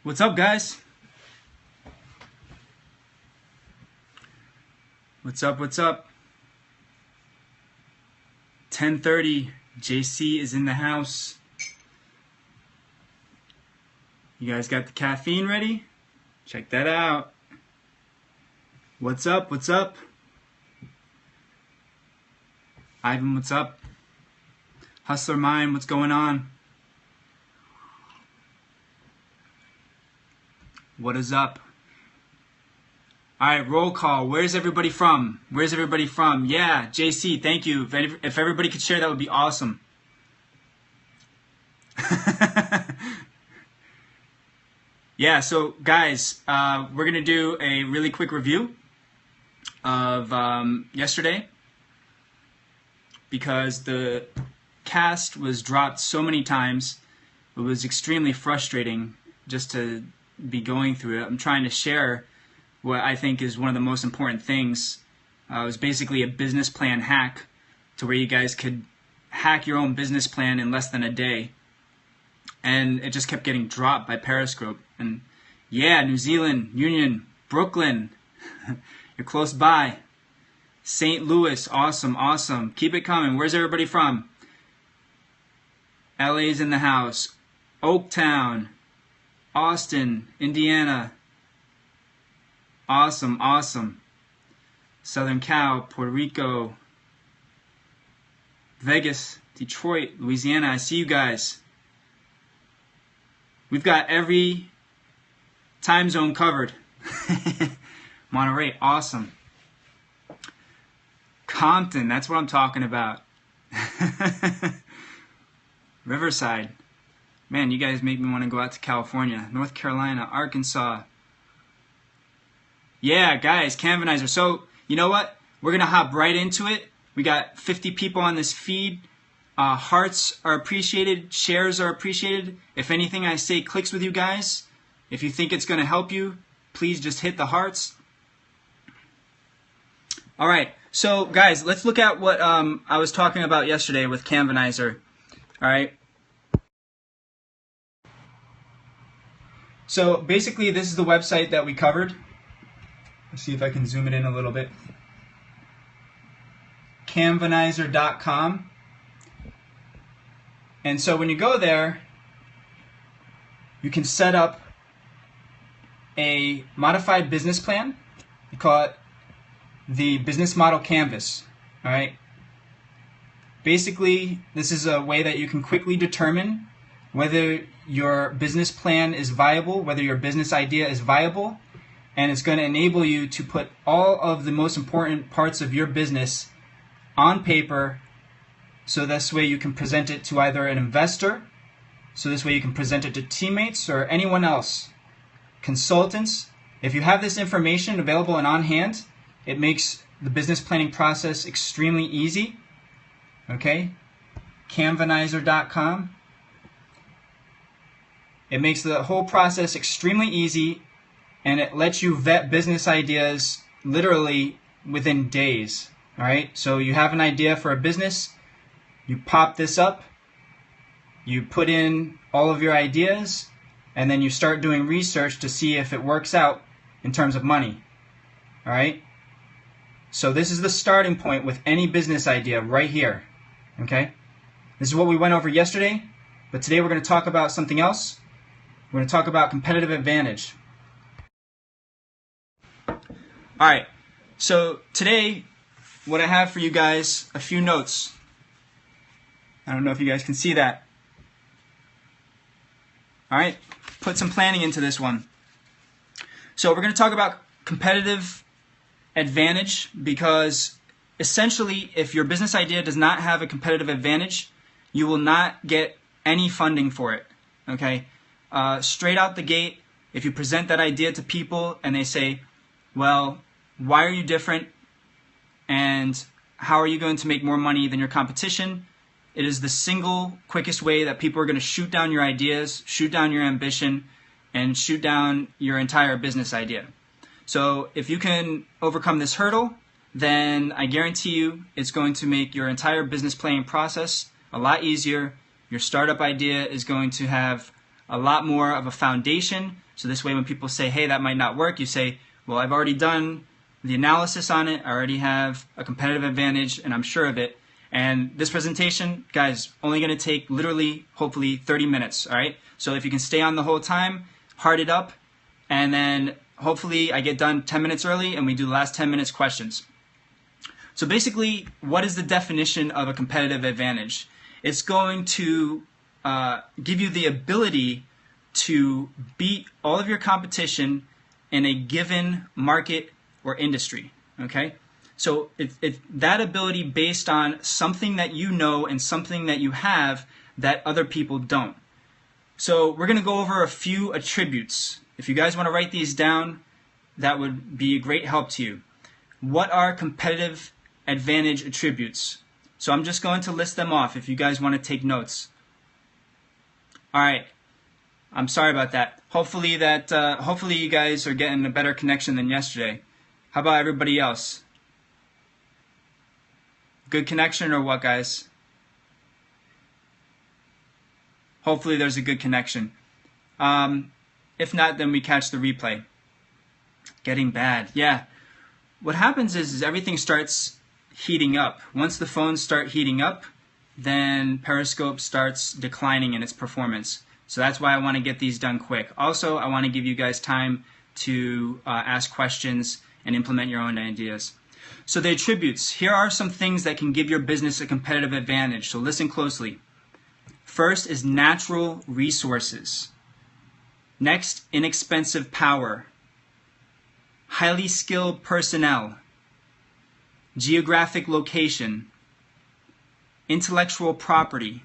What's up, guys? What's up? 10:30. JC is in the house. You guys got the caffeine ready? Check that out. What's up? Ivan, what's up? Hustler Mind, what's going on? What is up? Alright, roll call. Where's everybody from? Yeah, JC, thank you. If everybody could share, that would be awesome. Yeah, so guys, we're going to do a really quick review of yesterday because the cast was dropped so many times. It was extremely frustrating just to be going through it. I'm trying to share what I think is one of the most important things. It was basically a business plan hack to where you guys could hack your own business plan in less than a day. And it just kept getting dropped by Periscope. And yeah, New Zealand, Union, Brooklyn, you're close by. St. Louis, awesome. Keep it coming. Where's everybody from? LA's in the house. Oaktown, Austin, Indiana. Awesome. Southern Cal, Puerto Rico, Vegas, Detroit, Louisiana. I see you guys. We've got every time zone covered. Monterey, awesome. Compton, that's what I'm talking about. Riverside. Man, you guys make me want to go out to California. North Carolina, Arkansas. Yeah, guys, Canvanizer. So, you know what? We're going to hop right into it. We got 50 people on this feed. Hearts are appreciated. Shares are appreciated. If anything I say clicks with you guys, if you think it's going to help you, please just hit the hearts. All right. So, guys, let's look at what I was talking about yesterday with Canvanizer. All right. So, basically, this is the website that we covered. Let's see if I can zoom it in a little bit. Canvanizer.com. And so when you go there, you can set up a modified business plan. You call it the business model canvas. All right. Basically, this is a way that you can quickly determine whether your business plan is viable, whether your business idea is viable, and it's going to enable you to put all of the most important parts of your business on paper, so this way you can present it to either an investor, so this way you can present it to teammates or anyone else, consultants. If you have this information available and on hand, it makes the business planning process extremely easy. Okay, Canvanizer.com. It makes the whole process extremely easy, and it lets you vet business ideas literally within days. All right, so you have an idea for a business, you pop this up, you put in all of your ideas, and then you start doing research to see if it works out in terms of money. All right, so this is the starting point with any business idea right here. Okay, this is what we went over yesterday, but today we're going to talk about something else. We're going to talk about competitive advantage. All right, so today what I have for you guys, a few notes. I don't know if you guys can see that. All right, put some planning into this one. So we're going to talk about competitive advantage because essentially if your business idea does not have a competitive advantage, you will not get any funding for it. Okay, straight out the gate, if you present that idea to people and they say, well, why are you different and how are you going to make more money than your competition? It is the single quickest way that people are going to shoot down your ideas, shoot down your ambition, and shoot down your entire business idea. So if you can overcome this hurdle, then I guarantee you it's going to make your entire business planning process a lot easier. Your startup idea is going to have a lot more of a foundation. So this way when people say, hey, that might not work, you say, well, I've already done the analysis on it. I already have a competitive advantage and I'm sure of it. And this presentation, guys, only going to take literally, hopefully 30 minutes, all right? So if you can stay on the whole time, heart it up, and then hopefully I get done 10 minutes early and we do the last 10 minutes questions. So basically, what is the definition of a competitive advantage? It's going to give you the ability to beat all of your competition in a given market or industry, okay? So it's that ability based on something that you know and something that you have that other people don't. So we're going to go over a few attributes. If you guys want to write these down, that would be a great help to you. What are competitive advantage attributes? So I'm just going to list them off if you guys want to take notes. All right. I'm sorry about that. Hopefully you guys are getting a better connection than yesterday. How about everybody else? Good connection or what, guys? Hopefully there's a good connection. If not, then we catch the replay. Getting bad. Yeah. What happens is everything starts heating up. Once the phones start heating up, then Periscope starts declining in its performance. So that's why I want to get these done quick. Also, I want to give you guys time to ask questions and implement your own ideas. So the attributes. Here are some things that can give your business a competitive advantage. So listen closely. First is natural resources. Next, inexpensive power. Highly skilled personnel. Geographic location. Intellectual property.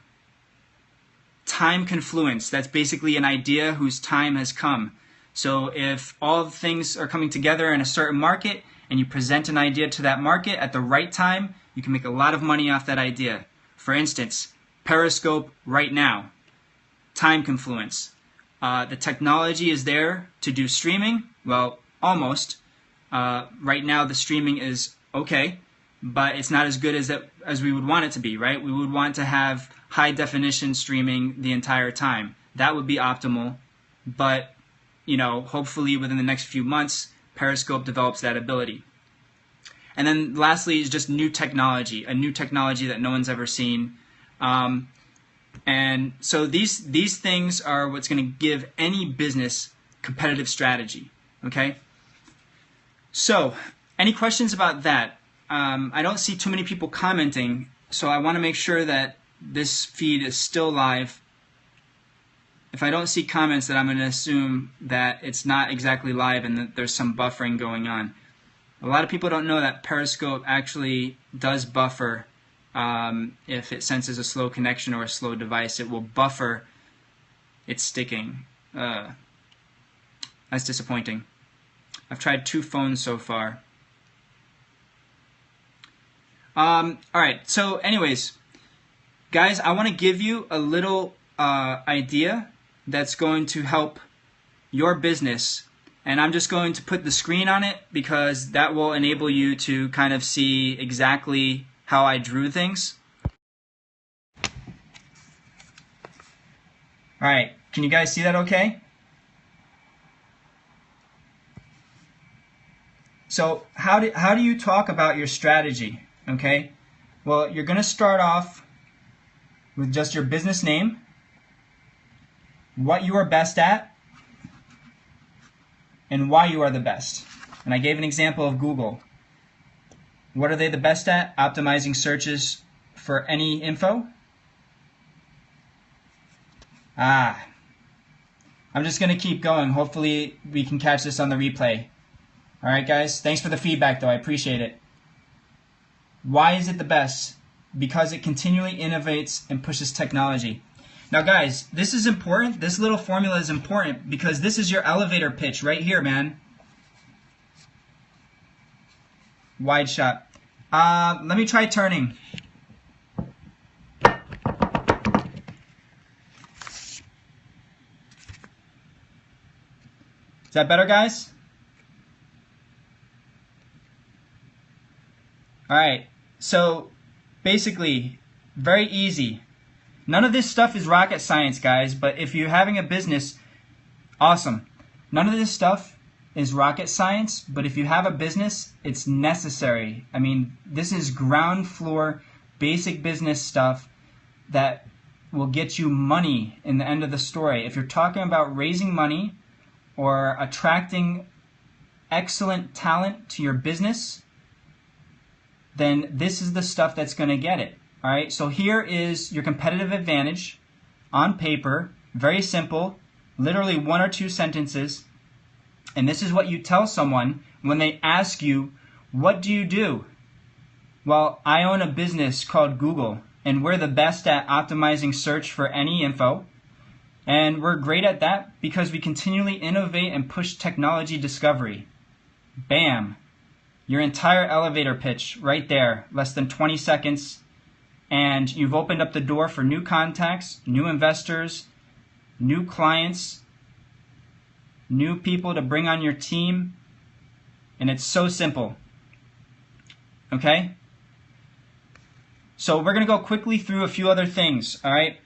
Time confluence. That's basically an idea whose time has come. So if all things are coming together in a certain market and you present an idea to that market at the right time, you can make a lot of money off that idea. For instance, Periscope right now. Time confluence. The technology is there to do streaming. Well, almost. Right now the streaming is okay, but it's not as good as we would want it to be, right? We would want to have high definition streaming the entire time. That would be optimal, but hopefully within the next few months, Periscope develops that ability. And then lastly is just new technology, a new technology that no one's ever seen. And so these things are what's going to give any business competitive strategy, okay? So, any questions about that? I don't see too many people commenting, so I want to make sure that this feed is still live. If I don't see comments, then I'm going to assume that it's not exactly live and that there's some buffering going on. A lot of people don't know that Periscope actually does buffer. If it senses a slow connection or a slow device, it will buffer its sticking. That's disappointing. I've tried 2 phones so far. Alright, so anyways, guys, I want to give you a little idea that's going to help your business. And I'm just going to put the screen on it because that will enable you to kind of see exactly how I drew things. Alright, can you guys see that okay? So how do you talk about your strategy? Okay, well, you're going to start off with just your business name, what you are best at, and why you are the best. And I gave an example of Google. What are they the best at? Optimizing searches for any info. I'm just going to keep going. Hopefully we can catch this on the replay. Alright guys, thanks for the feedback though, I appreciate it. Why is it the best? Because it continually innovates and pushes technology. Now guys, this is important. This little formula is important because this is your elevator pitch right here, man. Wide shot. Let me try turning. Is that better, guys? Alright, so basically, very easy. None of this stuff is rocket science, guys, but if you're having a business, awesome. None of this stuff is rocket science, but if you have a business, it's necessary. I mean, this is ground floor, basic business stuff that will get you money in the end of the story. If you're talking about raising money or attracting excellent talent to your business, then this is the stuff that's going to get it. All right, so here is your competitive advantage on paper, very simple, literally 1 or 2 sentences. And this is what you tell someone when they ask you, what do you do? Well, I own a business called Google, and we're the best at optimizing search for any info. And we're great at that because we continually innovate and push technology discovery. Bam! Your entire elevator pitch right there, less than 20 seconds. And you've opened up the door for new contacts, new investors, new clients, new people to bring on your team. And it's so simple. Okay? So we're going to go quickly through a few other things, all right?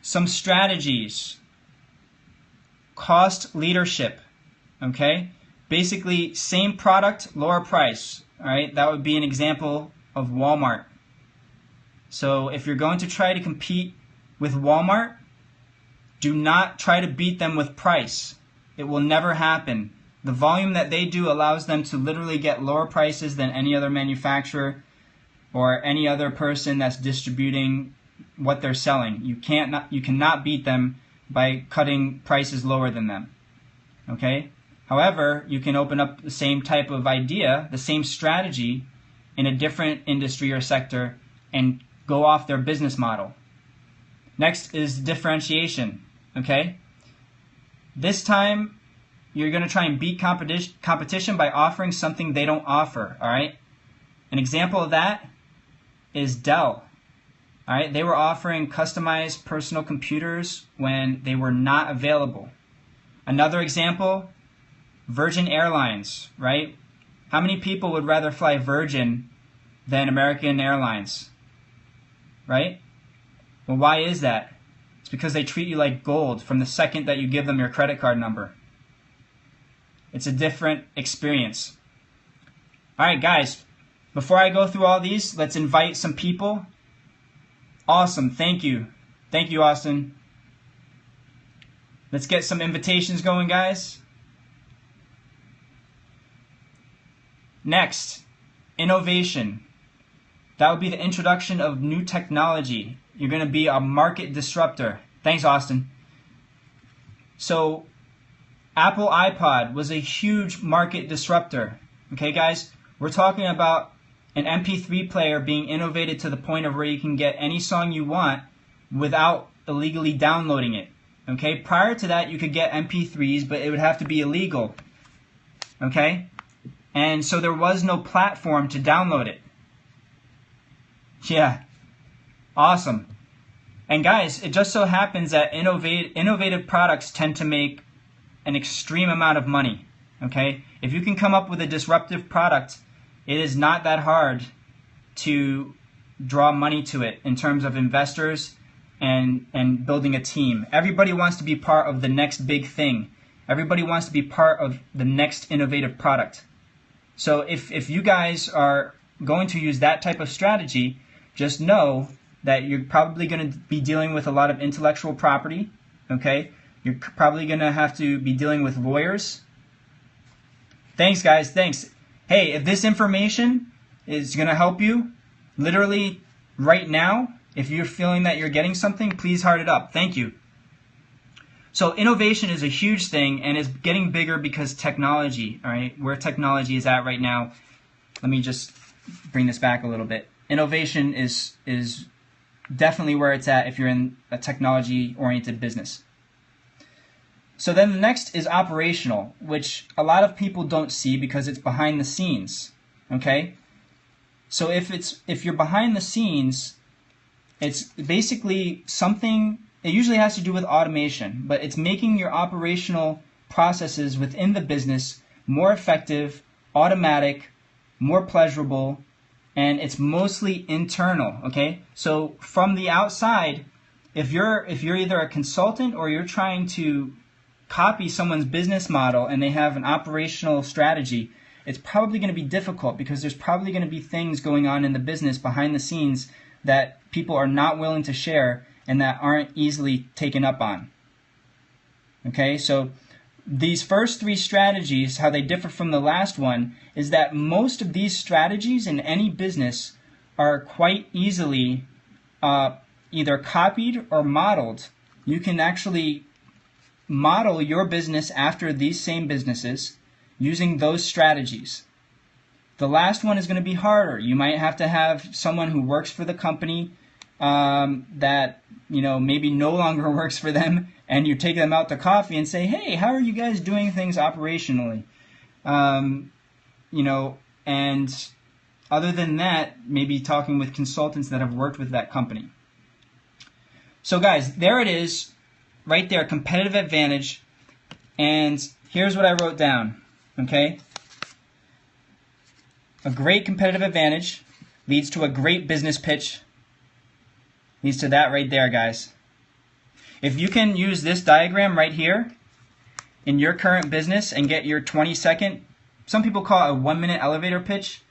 Some strategies. Cost leadership, okay? Basically, same product, lower price, all right? That would be an example of Walmart. So if you're going to try to compete with Walmart, do not try to beat them with price. It will never happen. The volume that they do allows them to literally get lower prices than any other manufacturer or any other person that's distributing what they're selling. You cannot beat them by cutting prices lower than them. Okay? However, you can open up the same type of idea, the same strategy in a different industry or sector and go off their business model. Next is differentiation. Okay? This time, you're going to try and beat competition by offering something they don't offer. All right? An example of that is Dell. All right? They were offering customized personal computers when they were not available. Another example, Virgin Airlines, right? How many people would rather fly Virgin than American Airlines? Right? Well, why is that? It's because they treat you like gold from the second that you give them your credit card number. It's a different experience. All right, guys, before I go through all these, let's invite some people. Awesome, thank you. Thank you, Austin. Let's get some invitations going, guys. Next, innovation. That would be the introduction of new technology. You're going to be a market disruptor. Thanks, Austin. So, Apple iPod was a huge market disruptor. Okay, guys? We're talking about an MP3 player being innovated to the point of where you can get any song you want without illegally downloading it. Okay? Prior to that, you could get MP3s, but it would have to be illegal. Okay? And so there was no platform to download it. Yeah. Awesome. And guys, it just so happens that innovative products tend to make an extreme amount of money. Okay? If you can come up with a disruptive product, it is not that hard to draw money to it in terms of investors and building a team. Everybody wants to be part of the next big thing. Everybody wants to be part of the next innovative product. So if you guys are going to use that type of strategy, just know that you're probably going to be dealing with a lot of intellectual property, okay? You're probably going to have to be dealing with lawyers. Thanks, guys. Thanks. Hey, if this information is going to help you, literally right now, if you're feeling that you're getting something, please heart it up. Thank you. So innovation is a huge thing and is getting bigger because technology, all right, where technology is at right now. Let me just bring this back a little bit. Innovation is definitely where it's at if you're in a technology-oriented business. So then the next is operational, which a lot of people don't see because it's behind the scenes, okay? So if you're behind the scenes, it's basically something, it usually has to do with automation, but it's making your operational processes within the business more effective, automatic, more pleasurable, and it's mostly internal, okay? So from the outside, if you're either a consultant or you're trying to copy someone's business model and they have an operational strategy, it's probably going to be difficult because there's probably going to be things going on in the business behind the scenes that people are not willing to share and that aren't easily taken up on. Okay, so these first three strategies, how they differ from the last one, is that most of these strategies in any business are quite easily either copied or modeled. You can actually model your business after these same businesses using those strategies. The last one is going to be harder. You might have to have someone who works for the company that maybe no longer works for them, and you take them out to coffee and say, hey, how are you guys doing things operationally? And other than that, maybe talking with consultants that have worked with that company. So guys, there it is, right there, competitive advantage. And here's what I wrote down, okay? A great competitive advantage leads to a great business pitch. Leads to that right there, guys. If you can use this diagram right here in your current business and get your 20-second, some people call it a 1-minute elevator pitch.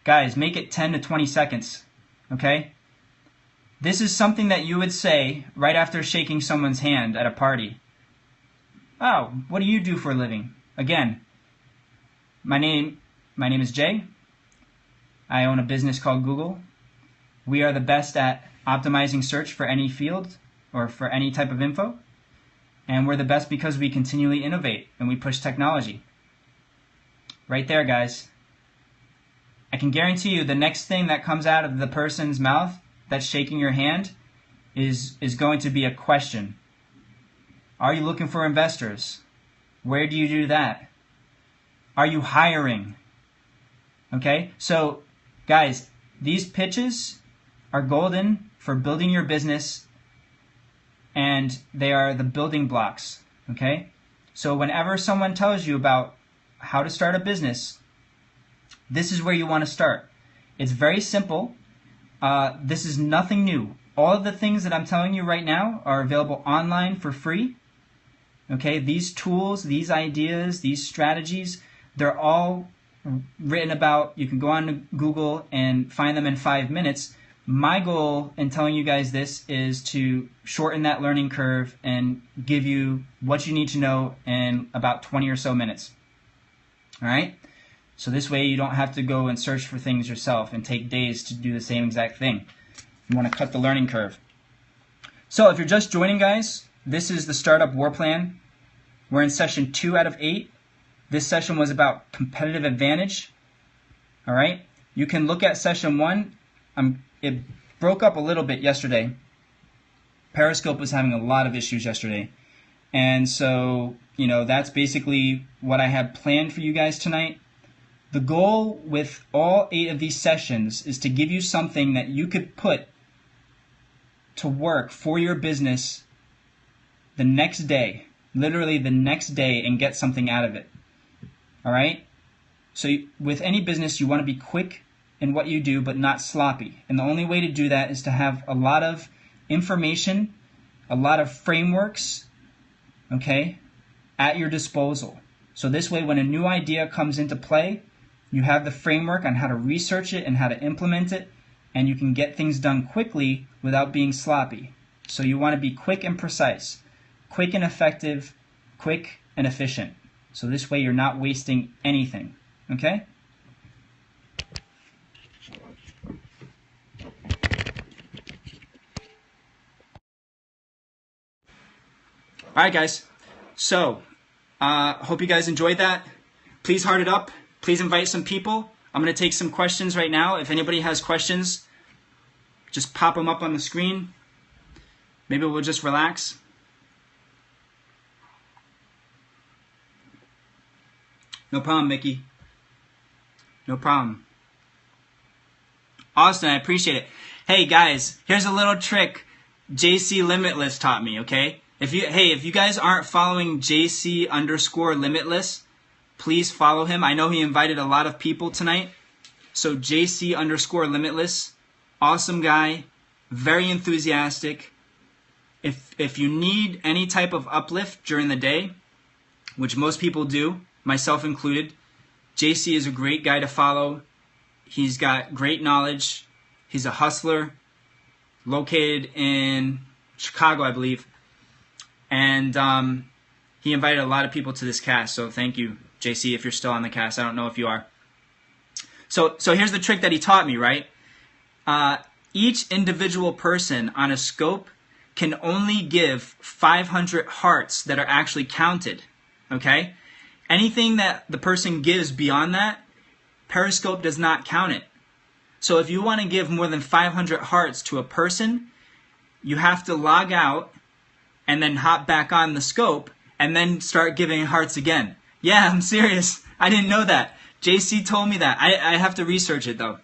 Guys, make it 10 to 20 seconds, okay? This is something that you would say right after shaking someone's hand at a party. Oh, what do you do for a living? Again, my name is Jay. I own a business called Google. We are the best at optimizing search for any field or for any type of info. And we're the best because we continually innovate and we push technology. Right there, guys. I can guarantee you the next thing that comes out of the person's mouth that's shaking your hand is going to be a question. Are you looking for investors? Where do you do that? Are you hiring? Okay, so guys, these pitches are golden for building your business, and they are the building blocks, okay? So whenever someone tells you about how to start a business, this is where you want to start. It's very simple. This is nothing new. All of the things that I'm telling you right now are available online for free. Okay, these tools, these ideas, these strategies, they're all written about. You can go on to Google and find them in 5 minutes. My goal in telling you guys this is to shorten that learning curve and give you what you need to know in about 20 or so minutes. All right? So this way you don't have to go and search for things yourself and take days to do the same exact thing. You want to cut the learning curve. So if you're just joining, guys, this is the Startup Warplan. We're in session 2 out of 8. This session was about competitive advantage. All right? You can look at session 1. It broke up a little bit yesterday. Periscope was having a lot of issues yesterday. And so, that's basically what I had planned for you guys tonight. The goal with all 8 of these sessions is to give you something that you could put to work for your business the next day, literally the next day, and get something out of it. All right? So with any business, you want to be quick in what you do, but not sloppy. And the only way to do that is to have a lot of information, a lot of frameworks, okay, at your disposal. So this way, when a new idea comes into play, you have the framework on how to research it and how to implement it, and you can get things done quickly without being sloppy. So you want to be quick and precise, quick and effective, quick and efficient. So this way you're not wasting anything, okay? All right, guys. So, hope you guys enjoyed that. Please heart it up. Please invite some people. I'm going to take some questions right now. If anybody has questions, just pop them up on the screen. Maybe we'll just relax. No problem, Mickey. No problem. Austin, I appreciate it. Hey, guys, here's a little trick JC Limitless taught me, okay? If you guys aren't following JC_Limitless, please follow him. I know he invited a lot of people tonight. So JC_Limitless, awesome guy, very enthusiastic. If you need any type of uplift during the day, which most people do, myself included, JC is a great guy to follow. He's got great knowledge. He's a hustler, located in Chicago, I believe. And he invited a lot of people to this cast, so thank you, JC, if you're still on the cast. I don't know if you are. So here's the trick that he taught me, right? Each individual person on a scope can only give 500 hearts that are actually counted, okay? Anything that the person gives beyond that, Periscope does not count it. So if you want to give more than 500 hearts to a person, you have to log out and then hop back on the scope and then start giving hearts again. Yeah, I'm serious. I didn't know that. JC told me that. I have to research it though.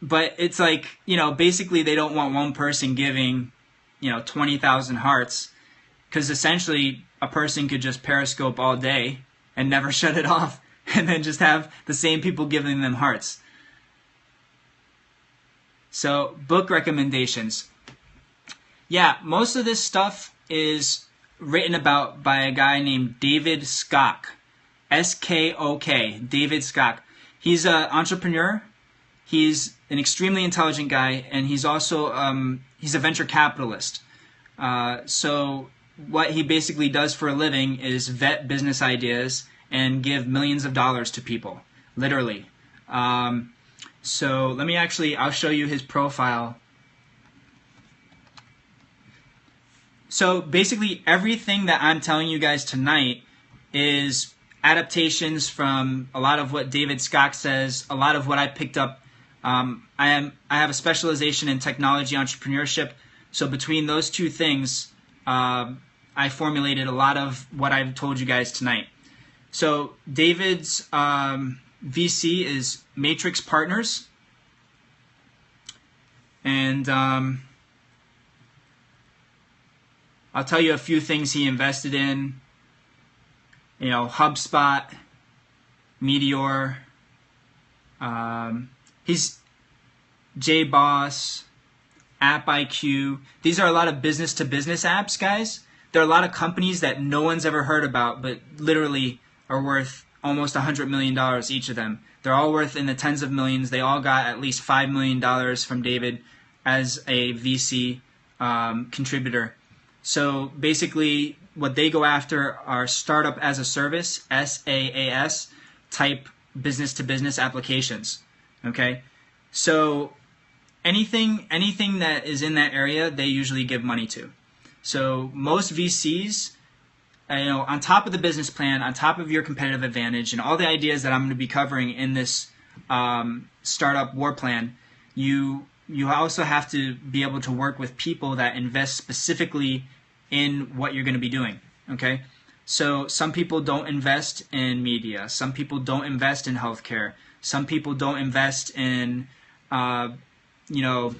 But it's like, you know, basically they don't want one person giving, you know, 20,000 hearts, because essentially a person could just Periscope all day and never shut it off and then just have the same people giving them hearts. So, book recommendations. Yeah, most of this stuff is written about by a guy named David Skok. S-K-O-K, David Skok. He's an entrepreneur. He's an extremely intelligent guy, and he's also he's a venture capitalist. So what he basically does for a living is vet business ideas and give millions of dollars to people, literally. So let me I'll show you his profile. So basically everything that I'm telling you guys tonight is adaptations from a lot of what David Skok says, a lot of what I picked up. I have a specialization in technology entrepreneurship, so between those two things, I formulated a lot of what I've told you guys tonight. So David's VC is Matrix Partners, and I'll tell you a few things he invested in. You know, HubSpot, Meteor. He's JBoss, AppIQ. These are a lot of business-to-business apps, guys. There are a lot of companies that no one's ever heard about, but literally are worth almost $100 million each of them. They're all worth in the tens of millions. They all got at least $5 million from David as a VC contributor. So basically, what they go after are startup as a service, SaaS, type business-to-business applications. Okay, so anything that is in that area, they usually give money to. So most VCs, you know, on top of the business plan, on top of your competitive advantage, and all the ideas that I'm going to be covering in this startup war plan, you also have to be able to work with people that invest specifically in what you're going to be doing. Okay, so some people don't invest in media, some people don't invest in healthcare. Some people don't invest in, you know,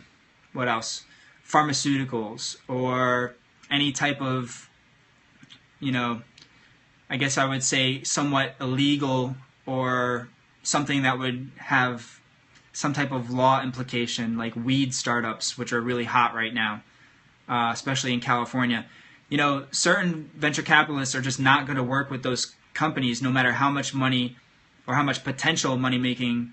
what else? Pharmaceuticals or any type of, you know, I guess I would say somewhat illegal or something that would have some type of law implication, like weed startups, which are really hot right now, especially in California. You know, certain venture capitalists are just not going to work with those companies no matter how much money or how much potential money-making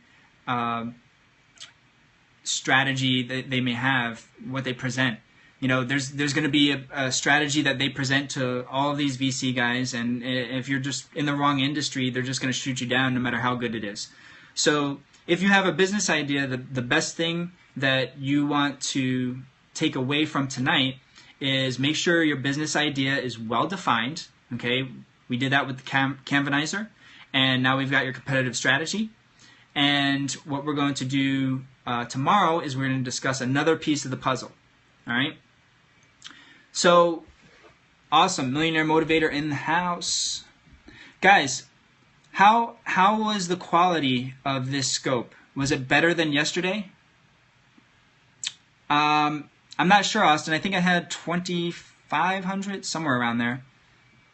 strategy that they may have, what they present. You know, there's going to be a strategy that they present to all of these VC guys, and if you're just in the wrong industry, they're just going to shoot you down no matter how good it is. So if you have a business idea, the best thing that you want to take away from tonight is make sure your business idea is well-defined. Okay, we did that with the Canvanizer. And now we've got your competitive strategy. And what we're going to do tomorrow is we're going to discuss another piece of the puzzle. All right? So, awesome. Millionaire Motivator in the house. Guys, how was the quality of this scope? Was it better than yesterday? I'm not sure, Austin. I think I had 2,500, somewhere around there.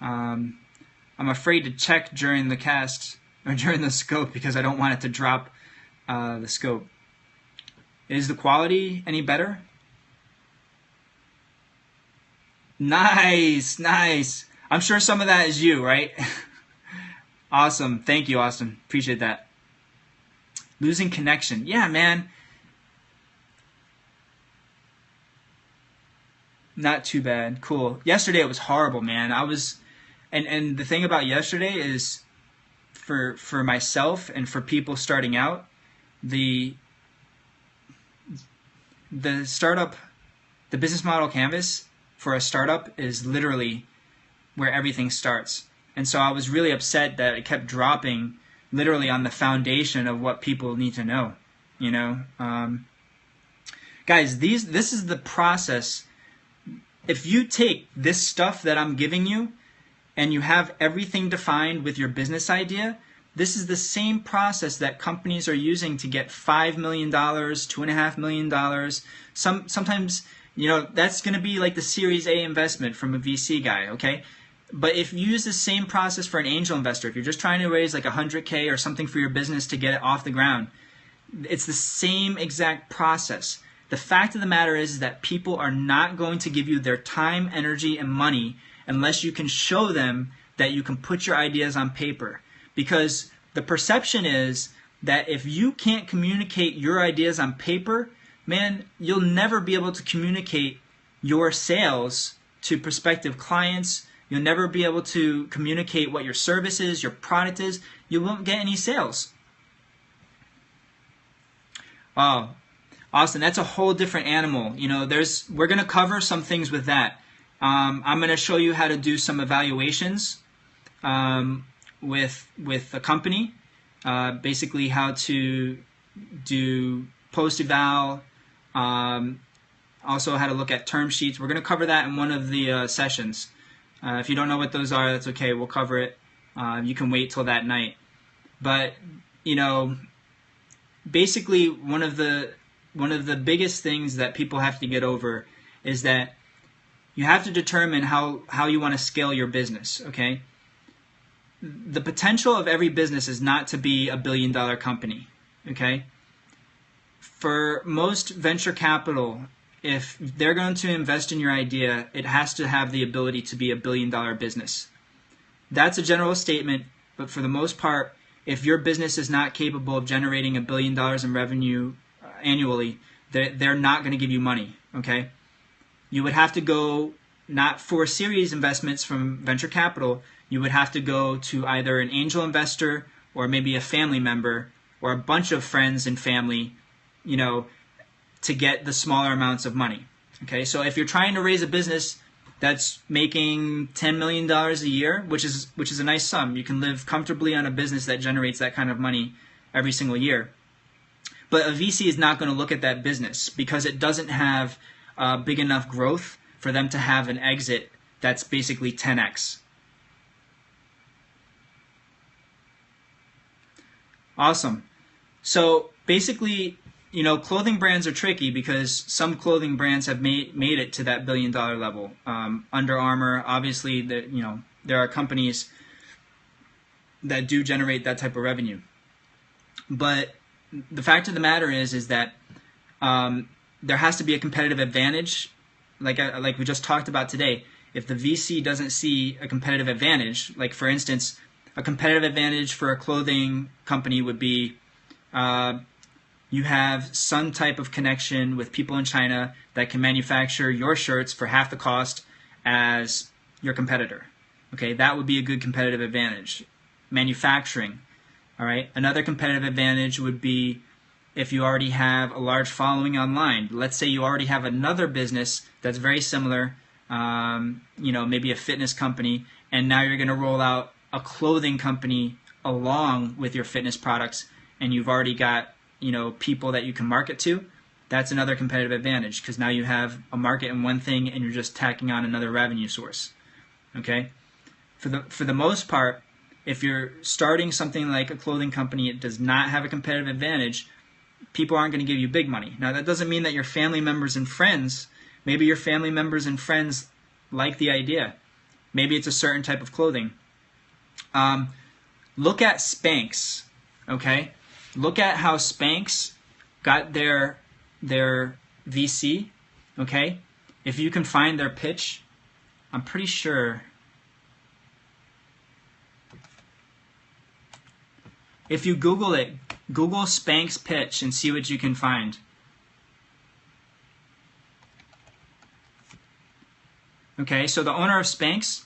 I'm afraid to check during the cast or during the scope because I don't want it to drop the scope. Is the quality any better? Nice, nice. I'm sure some of that is you, right? Awesome. Thank you, Austin. Appreciate that. Losing connection. Yeah, man. Not too bad. Cool. Yesterday it was horrible, man. And the thing about yesterday is for myself and for people starting out, the startup, the business model canvas for a startup is literally where everything starts. And so I was really upset that it kept dropping literally on the foundation of what people need to know, you know. Guys, this is the process. If you take this stuff that I'm giving you and you have everything defined with your business idea, this is the same process that companies are using to get $5 million, $2.5 million. Sometimes, you know, that's going to be like the Series A investment from a VC guy, okay? But if you use the same process for an angel investor, if you're just trying to raise like $100K or something for your business to get it off the ground, it's the same exact process. The fact of the matter is that people are not going to give you their time, energy, and money unless you can show them that you can put your ideas on paper. Because the perception is that if you can't communicate your ideas on paper, man, you'll never be able to communicate your sales to prospective clients. You'll never be able to communicate what your service is, your product is. You won't get any sales. Oh, Austin, that's a whole different animal. You know, we're going to cover some things with that. I'm going to show you how to do some evaluations with a company. Basically, how to do post-eval. Also, how to look at term sheets. We're going to cover that in one of the sessions. If you don't know what those are, that's okay. We'll cover it. You can wait till that night. But, you know, basically one of the biggest things that people have to get over is that you have to determine how you want to scale your business, okay? The potential of every business is not to be $1 billion company, okay? For most venture capital, if they're going to invest in your idea, it has to have the ability to be $1 billion business. That's a general statement, but for the most part, if your business is not capable of generating $1 billion in revenue annually, they're not going to give you money, okay? You would have to go, not for series investments from venture capital, you would have to go to either an angel investor or maybe a family member or a bunch of friends and family, you know, to get the smaller amounts of money. Okay, so if you're trying to raise a business that's making $10 million a year, which is a nice sum, you can live comfortably on a business that generates that kind of money every single year. But a VC is not going to look at that business because it doesn't have big enough growth for them to have an exit that's basically 10x. Awesome. So basically, you know, clothing brands are tricky because some clothing brands have made it to that $1 billion level. Under Armour, obviously, you know, there are companies that do generate that type of revenue. But the fact of the matter is that there has to be a competitive advantage, like we just talked about today. If the VC doesn't see a competitive advantage, like for instance, a competitive advantage for a clothing company would be you have some type of connection with people in China that can manufacture your shirts for half the cost as your competitor. Okay, that would be a good competitive advantage. Manufacturing. All right. Another competitive advantage would be if you already have a large following online. Let's say you already have another business that's very similar, you know, maybe a fitness company, and now you're going to roll out a clothing company along with your fitness products, and you've already got, you know, people that you can market to. That's another competitive advantage because now you have a market in one thing and you're just tacking on another revenue source. Okay? For the most part, if you're starting something like a clothing company, it does not have a competitive advantage, people aren't going to give you big money. Now, that doesn't mean that your family members and friends, maybe your family members and friends like the idea. Maybe it's a certain type of clothing. Look at Spanx, okay? Look at how Spanx got their VC, okay? If you can find their pitch, I'm pretty sure. If you Google it, Google Spanx pitch and see what you can find. Okay, so the owner of Spanx,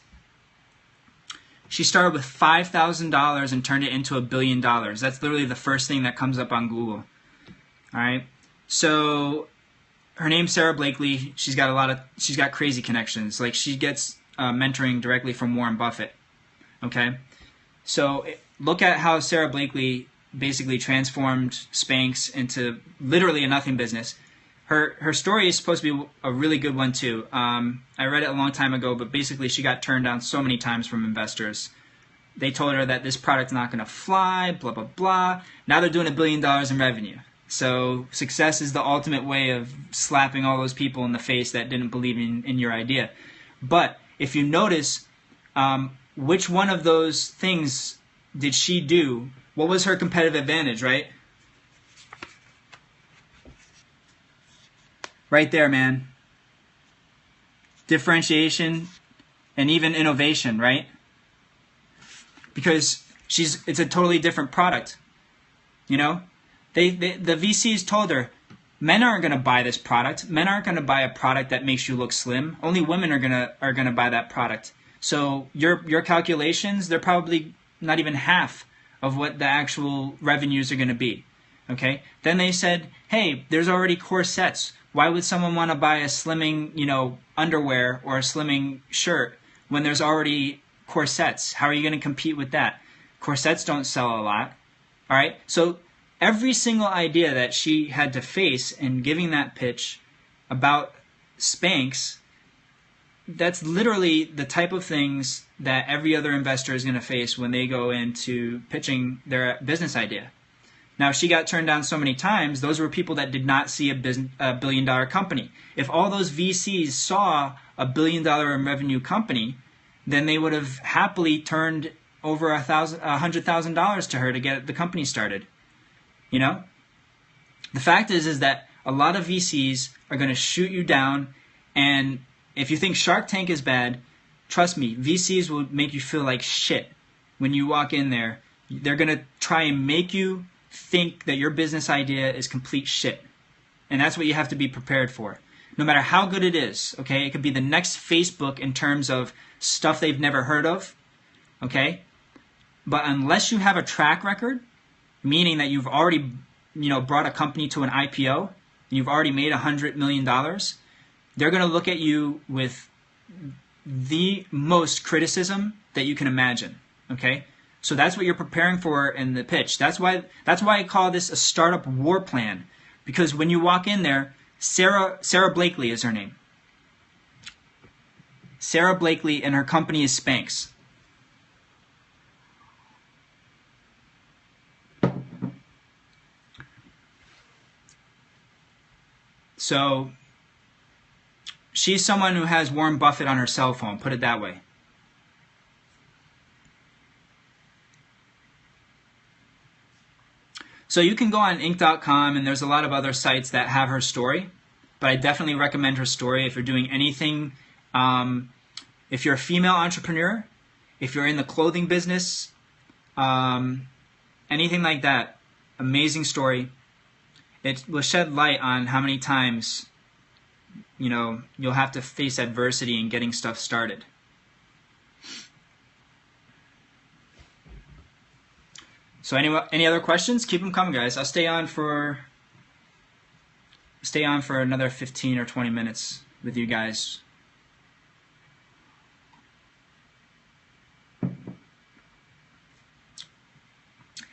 she started with $5,000 and turned it into $1 billion. That's literally the first thing that comes up on Google. All right, so her name's Sarah Blakely. She's got crazy connections. Like, she gets mentoring directly from Warren Buffett. Okay, so look at how Sarah Blakely basically transformed Spanx into literally a nothing business. Her story is supposed to be a really good one too. I read it a long time ago, but basically she got turned down so many times from investors. They told her that this product's not going to fly, blah, blah, blah. Now they're doing $1 billion in revenue. So success is the ultimate way of slapping all those people in the face that didn't believe in your idea. But if you notice, which one of those things did she do? What was her competitive advantage, right? Right there, man. Differentiation and even innovation, right? Because it's a totally different product. You know? The VCs told her, men aren't going to buy this product. Men aren't going to buy a product that makes you look slim. Only women are going to buy that product. So your calculations, they're probably not even half of what the actual revenues are going to be. Okay? Then they said, hey, there's already corsets. Why would someone want to buy a slimming, underwear or a slimming shirt when there's already corsets? How are you going to compete with that? Corsets don't sell a lot. All right? So every single idea that she had to face in giving that pitch about Spanx, that's literally the type of things that every other investor is going to face when they go into pitching their business idea. Now, she got turned down so many times, those were people that did not see a billion-dollar company. If all those VCs saw a billion-dollar in revenue company, then they would have happily turned over $100,000 to her to get the company started. You know? The fact is that a lot of VCs are going to shoot you down, and if you think Shark Tank is bad, trust me, VCs will make you feel like shit when you walk in there. They're going to try and make you think that your business idea is complete shit. And that's what you have to be prepared for. No matter how good it is, okay? It could be the next Facebook in terms of stuff they've never heard of, okay? But unless you have a track record, meaning that you've already, brought a company to an IPO, and you've already made $100 million, they're going to look at you with the most criticism that you can imagine, okay? So that's what you're preparing for in the pitch. That's why I call this a startup war plan. Because when you walk in there, Sarah Blakely is her name. Sarah Blakely, and her company is Spanx. So she's someone who has Warren Buffett on her cell phone, put it that way. So you can go on Inc.com, and there's a lot of other sites that have her story, but I definitely recommend her story if you're doing anything. If you're a female entrepreneur, if you're in the clothing business, anything like that, amazing story. It will shed light on how many times, you'll have to face adversity in getting stuff started. So any other questions? Keep them coming, guys. I'll stay on for another 15 or 20 minutes with you guys.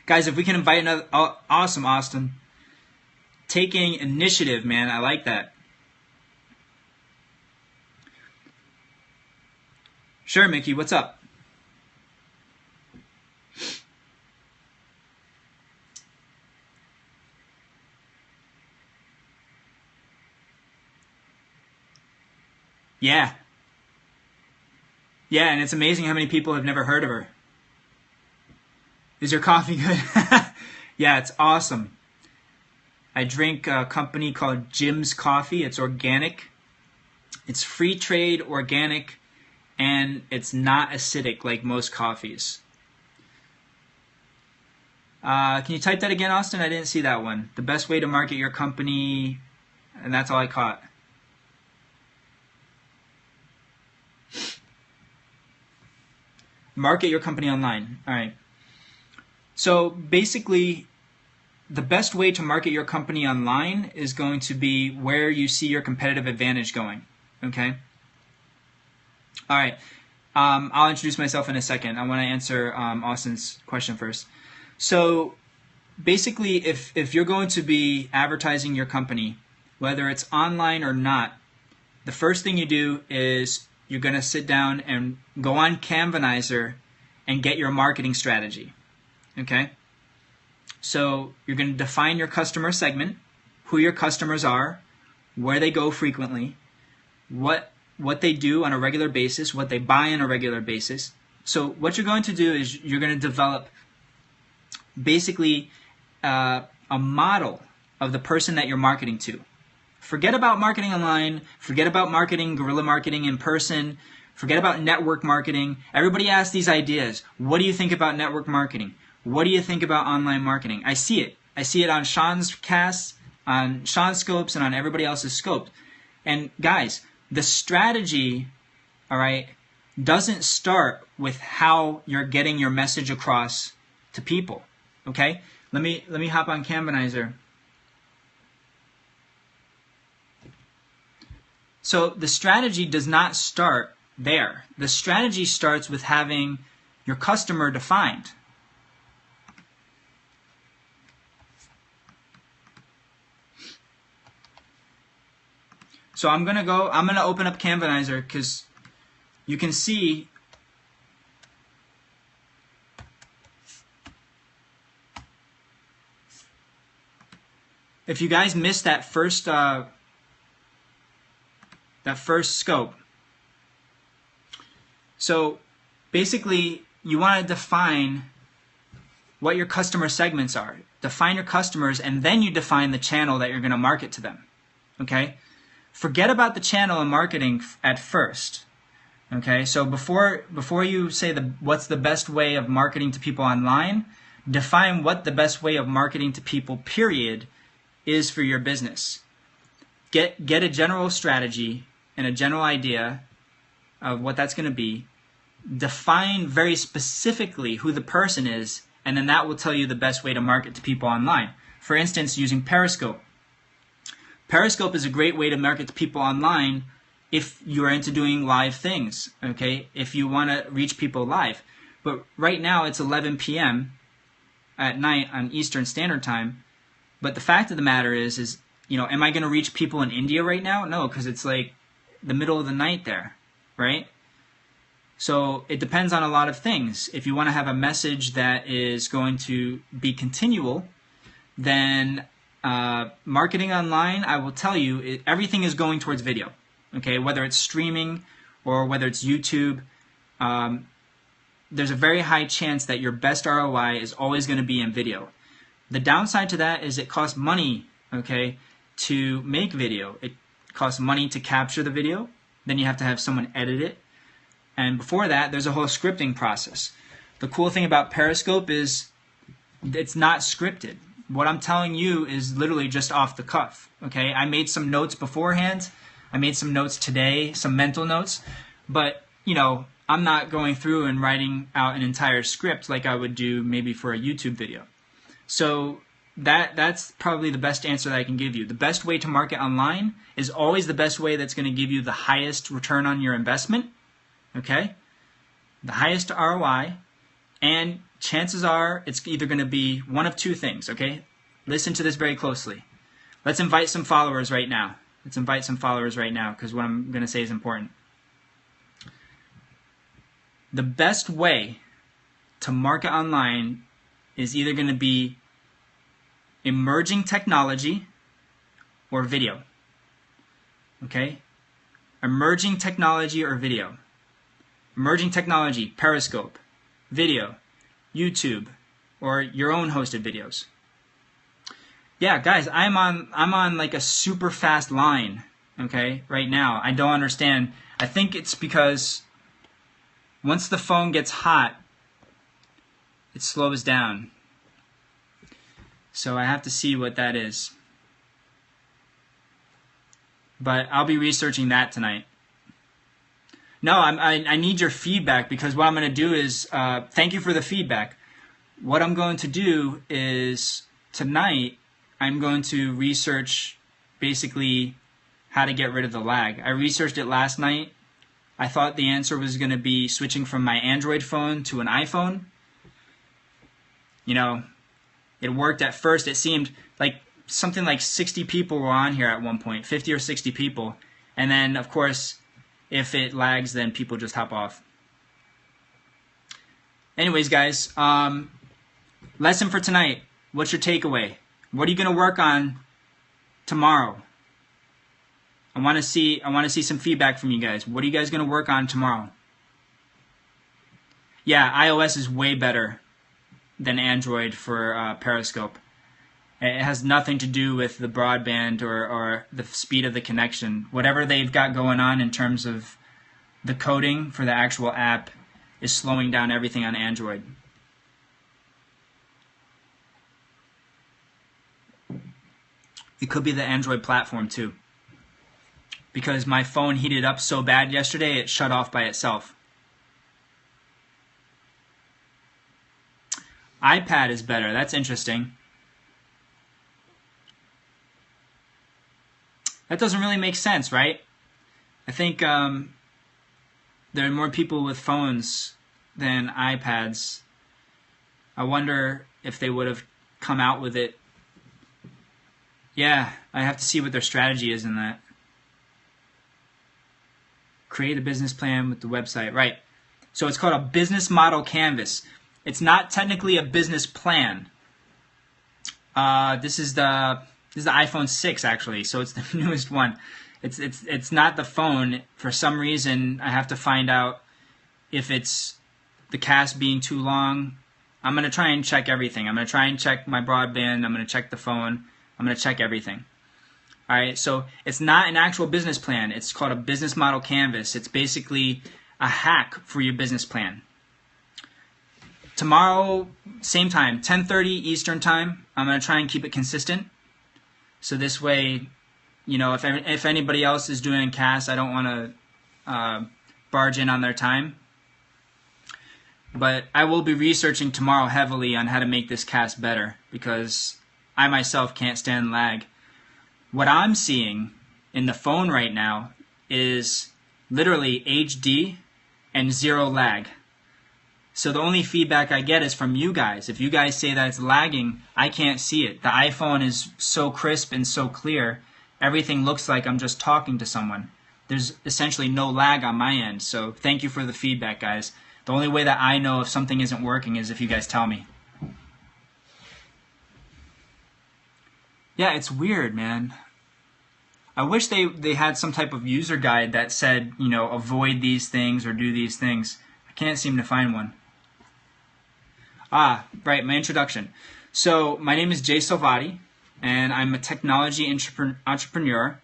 Guys, if we can invite another, awesome, Austin. Taking initiative, man. I like that. Sure, Mickey. What's up? Yeah. Yeah, and it's amazing how many people have never heard of her. Is your coffee good? Yeah, it's awesome. I drink a company called Jim's Coffee. It's organic. It's free trade, organic, and it's not acidic like most coffees. Can you type that again, Austin? I didn't see that one. The best way to market your company, and that's all I caught. Market your company online. All right. So basically, the best way to market your company online is going to be where you see your competitive advantage going. Okay? All right. I'll introduce myself in a second. I want to answer Austin's question first. So basically, if you're going to be advertising your company, whether it's online or not, the first thing you do is you're going to sit down and go on Canvanizer and get your marketing strategy. Okay? So you're going to define your customer segment, who your customers are, where they go frequently, what they do on a regular basis, what they buy on a regular basis. So what you're going to do is you're going to develop basically a model of the person that you're marketing to. Forget about marketing online. Forget about marketing, guerrilla marketing in person. Forget about network marketing. Everybody asks these ideas. What do you think about network marketing? What do you think about online marketing? I see it. I see it on Sean's casts, on Sean's scopes, and on everybody else's scope. And guys, the strategy, all right, doesn't start with how you're getting your message across to people. Okay? Let me hop on Canvanizer. So the strategy does not start there. The strategy starts with having your customer defined. So I'm going to open up Canvanizer because you can see if you guys missed that first scope. So basically you want to define what your customer segments are. Define your customers, and then you define the channel that you're going to market to them. Okay? Forget about the channel and marketing at first. Okay? So before you say what's the best way of marketing to people online, define what the best way of marketing to people, period, is for your business. Get a general strategy and a general idea of what that's going to be. Define very specifically who the person is, and then that will tell you the best way to market to people online. For instance, using Periscope. Periscope is a great way to market to people online if you are into doing live things, okay? If you want to reach people live. But right now it's 11 p.m. at night on Eastern Standard Time. But the fact of the matter is, you know, am I going to reach people in India right now? No, because it's like the middle of the night there, right? So it depends on a lot of things. If you want to have a message that is going to be continual, then marketing online, I will tell you, everything is going towards video. Okay, whether it's streaming or whether it's YouTube, there's a very high chance that your best ROI is always going to be in video. The downside to that is it costs money, okay, to make video. It costs money to capture the video. Then you have to have someone edit it. And before that, there's a whole scripting process. The cool thing about Periscope is it's not scripted. What I'm telling you is literally just off the cuff, okay? I made some notes beforehand. I made some notes today, some mental notes. But, you know, I'm not going through and writing out an entire script like I would do maybe for a YouTube video. So that's probably the best answer that I can give you. The best way to market online is always the best way that's going to give you the highest return on your investment, okay? The highest ROI, and chances are it's either going to be one of two things, okay? Listen to this very closely. Let's invite some followers right now. Let's invite some followers right now because what I'm going to say is important. The best way to market online is either going to be emerging technology or video. Okay? Emerging technology or video. Emerging technology, Periscope, video, YouTube, or your own hosted videos. Yeah, guys, I'm on like a super fast line, okay, right now. I don't understand. I think it's because once the phone gets hot, it slows down. So I have to see what that is. But I'll be researching that tonight. No, I need your feedback, because what I'm going to do is, thank you for the feedback. What I'm going to do is, tonight, I'm going to research basically how to get rid of the lag. I researched it last night. I thought the answer was going to be switching from my Android phone to an iPhone. You know, it worked at first. It seemed like something like 60 people were on here at one point, 50 or 60 people. And then, of course, if it lags, then people just hop off. Anyways, guys, lesson for tonight. What's your takeaway? What are you going to work on tomorrow? I want to see some feedback from you guys. What are you guys going to work on tomorrow? Yeah, iOS is way better than Android for Periscope. It has nothing to do with the broadband or the speed of the connection. Whatever they've got going on in terms of the coding for the actual app is slowing down everything on Android. It could be the Android platform too, because my phone heated up so bad yesterday it shut off by itself. iPad is better. That's interesting. That doesn't really make sense, right? I think there are more people with phones than iPads. I wonder if they would have come out with it. Yeah, I have to see what their strategy is in that. Create a business plan with the website. Right. So it's called a business model canvas. It's not technically a business plan. This is the iPhone 6 actually, so it's the newest one. It's not the phone. For some reason, I have to find out if it's the cast being too long. I'm going to try and check everything. I'm going to try and check my broadband. I'm going to check the phone. I'm going to check everything. All right, so it's not an actual business plan. It's called a business model canvas. It's basically a hack for your business plan. Tomorrow, same time, 10:30 Eastern time. I'm going to try and keep it consistent. So this way, you know, if anybody else is doing casts, I don't want to barge in on their time. But I will be researching tomorrow heavily on how to make this cast better, because I myself can't stand lag. What I'm seeing in the phone right now is literally HD and zero lag. So the only feedback I get is from you guys. If you guys say that it's lagging, I can't see it. The iPhone is so crisp and so clear, everything looks like I'm just talking to someone. There's essentially no lag on my end. So thank you for the feedback, guys. The only way that I know if something isn't working is if you guys tell me. Yeah, it's weird, man. I wish they had some type of user guide that said, you know, avoid these things or do these things. I can't seem to find one. Ah, right, my introduction. So, my name is Jay Salvati, and I'm a technology entrepreneur.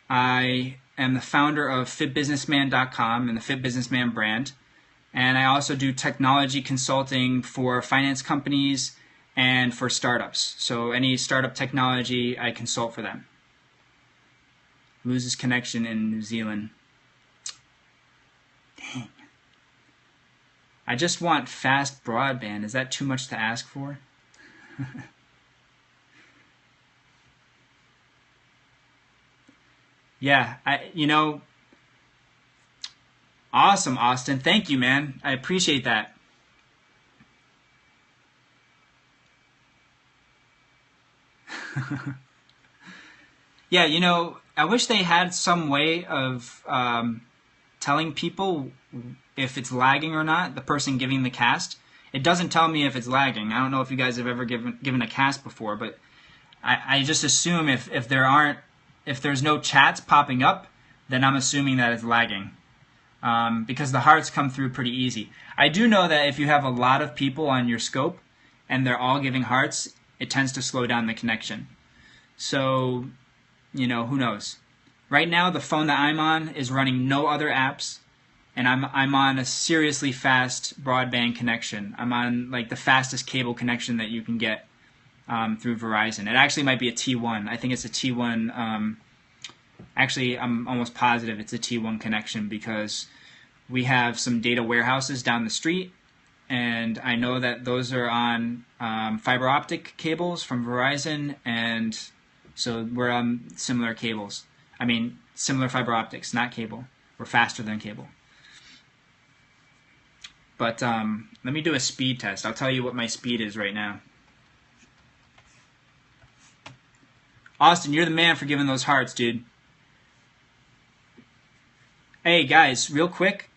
I am the founder of fitbusinessman.com and the Fit Businessman brand. And I also do technology consulting for finance companies and for startups. So any startup technology, I consult for them. Loses connection in New Zealand. Dang. I just want fast broadband. Is that too much to ask for? Yeah, you know, awesome, Austin. Thank you, man. I appreciate that. Yeah, you know, I wish they had some way of telling people if it's lagging or not, the person giving the cast. It doesn't tell me if it's lagging. I don't know if you guys have ever given a cast before, but I just assume if there's no chats popping up, then I'm assuming that it's lagging. Because the hearts come through pretty easy. I do know that if you have a lot of people on your scope, and they're all giving hearts, it tends to slow down the connection. So, you know, who knows? Right now, the phone that I'm on is running no other apps, and I'm on a seriously fast broadband connection. I'm on like the fastest cable connection that you can get through Verizon. It actually might be a T1. I think it's a T1. Actually, I'm almost positive it's a T1 connection because we have some data warehouses down the street, and I know that those are on fiber optic cables from Verizon, and so we're on similar cables. I mean, similar fiber optics, not cable. We're faster than cable. But let me do a speed test. I'll tell you what my speed is right now. Austin, you're the man for giving those hearts, dude. Hey, guys, real quick.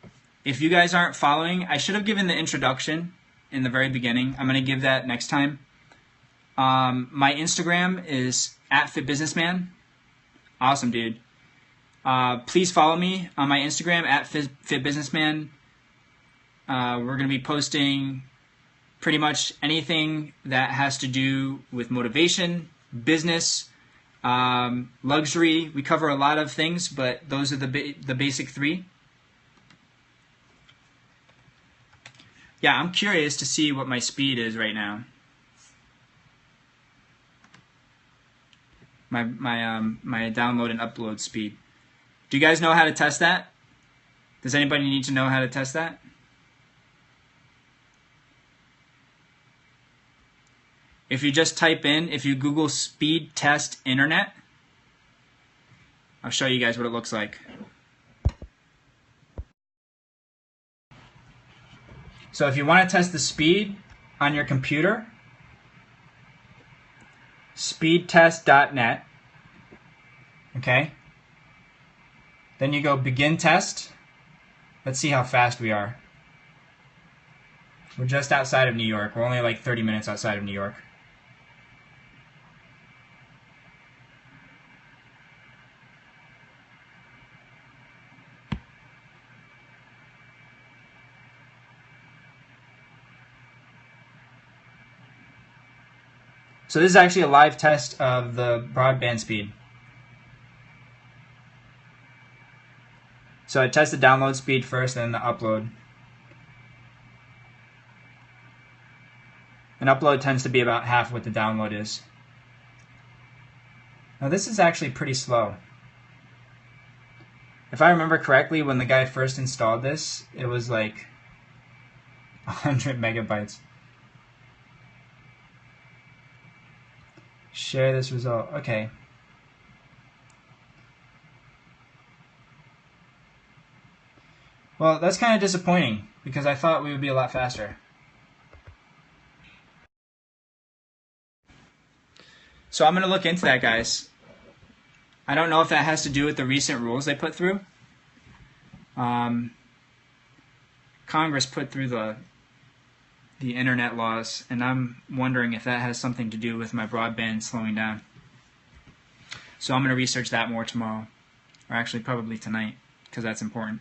If you guys aren't following, I should have given the introduction in the very beginning. I'm going to give that next time. My Instagram is @FitBusinessman. Awesome, dude. Please follow me on my Instagram @FitBusinessman. We're going to be posting pretty much anything that has to do with motivation, business, luxury. We cover a lot of things, but those are the basic three. Yeah, I'm curious to see what my speed is right now. My download and upload speed. Do you guys know how to test that? Does anybody need to know how to test that? If you just type in, if you Google speed test internet, I'll show you guys what it looks like. So if you want to test the speed on your computer, speedtest.net, okay? Then you go begin test. Let's see how fast we are. We're just outside of New York. We're only like 30 minutes outside of New York. So this is actually a live test of the broadband speed. So I test the download speed first, then the upload. An upload tends to be about half what the download is. Now this is actually pretty slow. If I remember correctly, when the guy first installed this, it was like 100 megabytes. Share this result. Okay. Well, that's kind of disappointing because I thought we would be a lot faster. So I'm going to look into that, guys. I don't know if that has to do with the recent rules they put through. Congress put through the internet laws, and I'm wondering if that has something to do with my broadband slowing down. So I'm going to research that more tomorrow, or actually probably tonight, because that's important.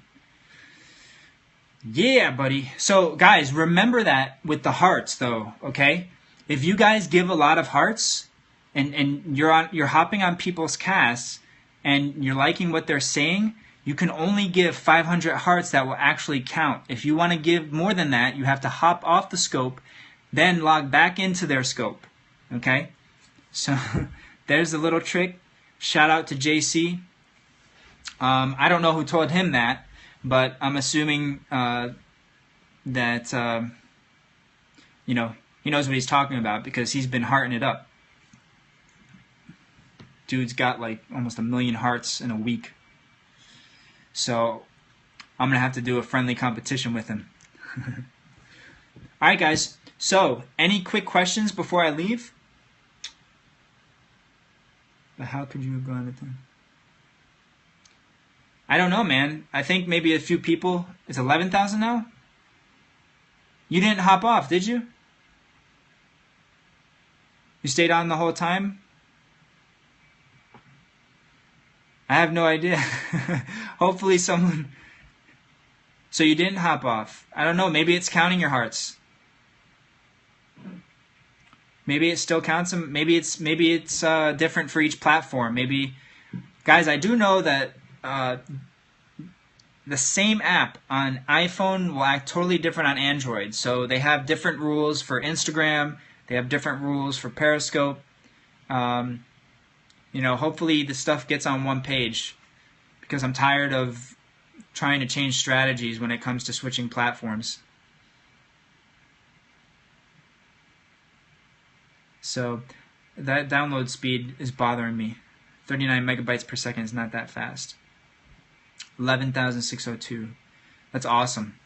Yeah, buddy. So guys, remember that with the hearts, though. Okay, if you guys give a lot of hearts, and you're hopping on people's casts, and you're liking what they're saying, you can only give 500 hearts that will actually count. If you want to give more than that, you have to hop off the scope, then log back into their scope. Okay? So there's a little trick. Shout out to JC. I don't know who told him that, but I'm assuming that you know, he knows what he's talking about because he's been hearting it up. Dude's got like almost 1 million hearts in a week. So I'm going to have to do a friendly competition with him. Alright guys, so any quick questions before I leave? But how could you have gone to 10? I don't know, man. I think maybe a few people. It's 11,000 now? You didn't hop off, did you? You stayed on the whole time? I have no idea. Hopefully someone... So you didn't hop off. I don't know. Maybe it's counting your hearts. Maybe it still counts them. Maybe it's different for each platform. Maybe, guys, I do know that the same app on iPhone will act totally different on Android. So they have different rules for Instagram. They have different rules for Periscope. Hopefully the stuff gets on one page, because I'm tired of trying to change strategies when it comes to switching platforms. So that download speed is bothering me. 39 megabytes per second is not that fast. 11,602. That's awesome.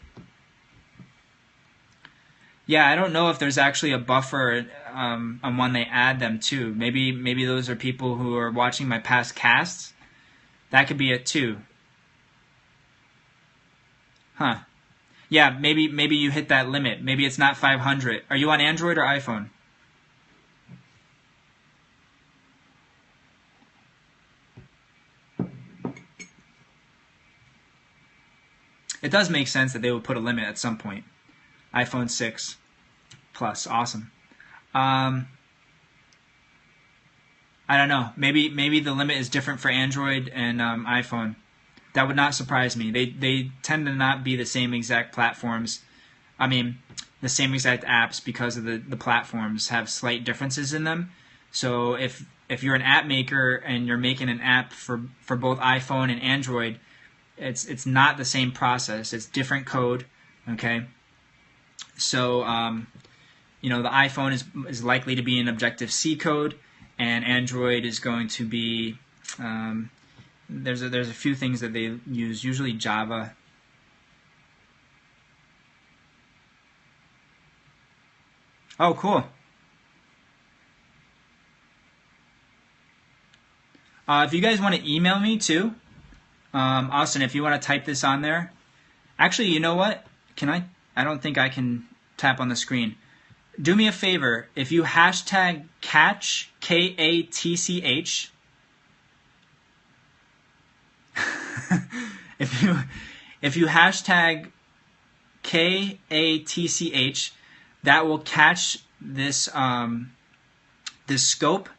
Yeah, I don't know if there's actually a buffer on when they add them too. Maybe those are people who are watching my past casts. That could be it too. Huh. Yeah, maybe you hit that limit. Maybe it's not 500. Are you on Android or iPhone? It does make sense that they would put a limit at some point. iPhone 6 Plus, awesome. I don't know. Maybe the limit is different for Android and iPhone. That would not surprise me. They tend to not be the same exact platforms. I mean, the same exact apps, because of the platforms have slight differences in them. So if you're an app maker and you're making an app for both iPhone and Android, it's not the same process. It's different code, okay? So, the iPhone is likely to be in Objective-C code, and Android is going to be, there's a few things that they use, usually Java. Oh, cool. If you guys want to email me too, Austin, if you want to type this on there. Actually, you know what? Can I? I don't think I can tap on the screen. Do me a favor. If you hashtag catch, KATCH, if you hashtag KATCH, that will catch this this scope,